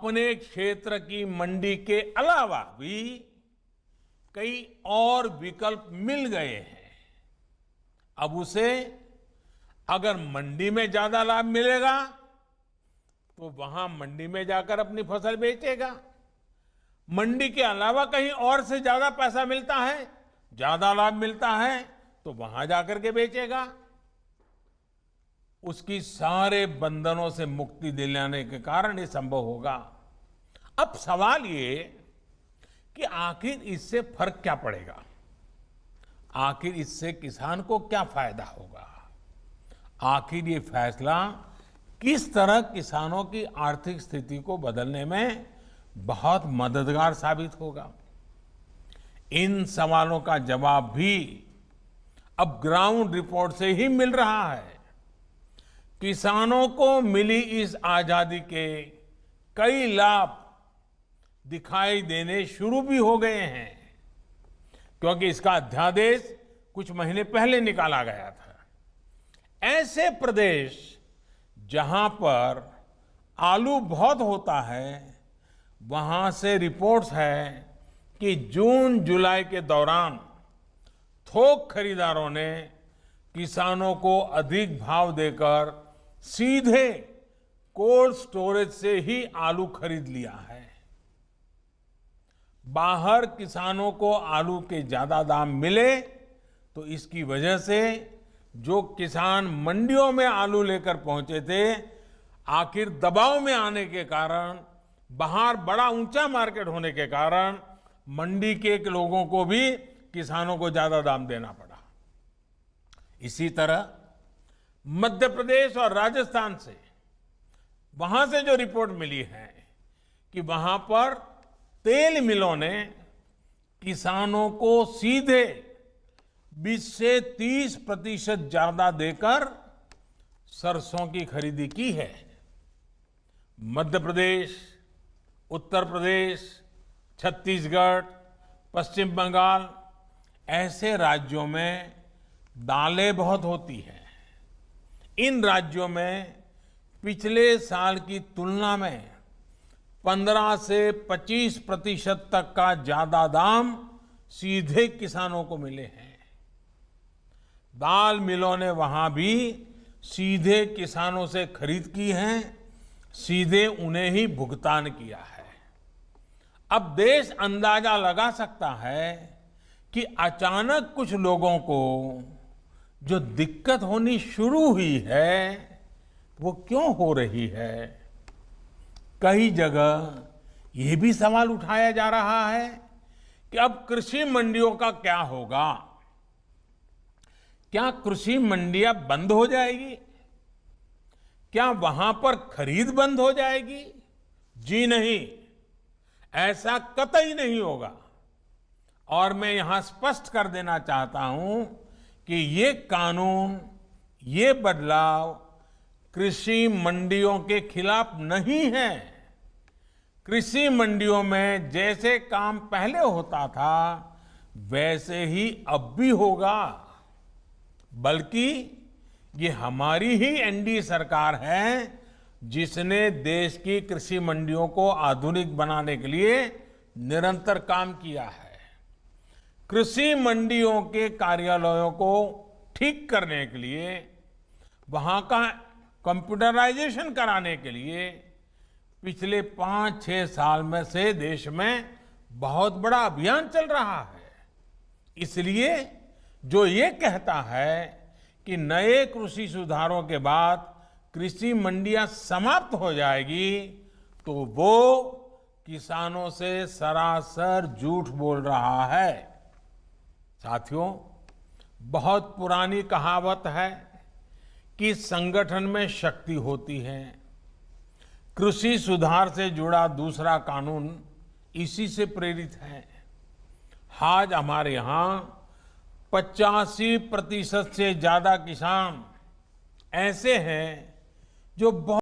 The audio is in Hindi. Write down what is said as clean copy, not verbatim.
अपने क्षेत्र की मंडी के अलावा भी कई और विकल्प मिल गए हैं। अब उसे अगर मंडी में ज्यादा लाभ मिलेगा तो वहां मंडी में जाकर अपनी फसल बेचेगा। मंडी के अलावा कहीं और से ज्यादा पैसा मिलता है, ज्यादा लाभ मिलता है तो वहां जाकर के बेचेगा। उसकी सारे बंधनों से मुक्ति दिलाने के कारण ये संभव होगा। अब सवाल ये कि आखिर इससे फर्क क्या पड़ेगा, आखिर इससे किसान को क्या फायदा होगा, आखिर ये फैसला किस तरह किसानों की आर्थिक स्थिति को बदलने में बहुत मददगार साबित होगा। इन सवालों का जवाब भी अब ग्राउंड रिपोर्ट से ही मिल रहा है। किसानों को मिली इस आजादी के कई लाभ दिखाई देने शुरू भी हो गए हैं, क्योंकि इसका अध्यादेश कुछ महीने पहले निकाला गया था। ऐसे प्रदेश जहां पर आलू बहुत होता है, वहां से रिपोर्ट्स है कि जून जुलाई के दौरान थोक खरीदारों ने किसानों को अधिक भाव देकर सीधे कोल्ड स्टोरेज से ही आलू खरीद लिया है। बाहर किसानों को आलू के ज्यादा दाम मिले तो इसकी वजह से जो किसान मंडियों में आलू लेकर पहुंचे थे, आखिर दबाव में आने के कारण, बाहर बड़ा ऊंचा मार्केट होने के कारण मंडी के लोगों को भी किसानों को ज्यादा दाम देना पड़ा। इसी तरह मध्य प्रदेश और राजस्थान से, वहां से जो रिपोर्ट मिली है कि वहां पर तेल मिलों ने किसानों को सीधे 20 से 30% ज्यादा देकर सरसों की खरीदी की है। मध्य प्रदेश, उत्तर प्रदेश, छत्तीसगढ़, पश्चिम बंगाल ऐसे राज्यों में दालें बहुत होती हैं। इन राज्यों में पिछले साल की तुलना में 15 से 25% तक का ज्यादा दाम सीधे किसानों को मिले हैं। दाल मिलों ने वहां भी सीधे किसानों से खरीद की है, सीधे उन्हें ही भुगतान किया है। अब देश अंदाजा लगा सकता है कि अचानक कुछ लोगों को जो दिक्कत होनी शुरू हुई है वो क्यों हो रही है। कई जगह ये भी सवाल उठाया जा रहा है कि अब कृषि मंडियों का क्या होगा। क्या कृषि मंडियां बंद हो जाएगी? क्या वहां पर खरीद बंद हो जाएगी? जी नहीं, ऐसा कतई नहीं होगा। और मैं यहां स्पष्ट कर देना चाहता हूं कि ये कानून, ये बदलाव कृषि मंडियों के खिलाफ नहीं है। कृषि मंडियों में जैसे काम पहले होता था वैसे ही अब भी होगा। बल्कि ये हमारी ही एनडीए सरकार है जिसने देश की कृषि मंडियों को आधुनिक बनाने के लिए निरंतर काम किया है। कृषि मंडियों के कार्यालयों को ठीक करने के लिए, वहां का कंप्यूटराइजेशन कराने के लिए पिछले 5-6 साल में से देश में बहुत बड़ा अभियान चल रहा है। इसलिए जो ये कहता है कि नए कृषि सुधारों के बाद कृषि मंडियां समाप्त हो जाएगी, तो वो किसानों से सरासर झूठ बोल रहा है। साथियों, बहुत पुरानी कहावत है कि संगठन में शक्ति होती है। कृषि सुधार से जुड़ा दूसरा कानून इसी से प्रेरित है। आज हमारे यहां 85% से ज्यादा किसान ऐसे हैं जो बहुत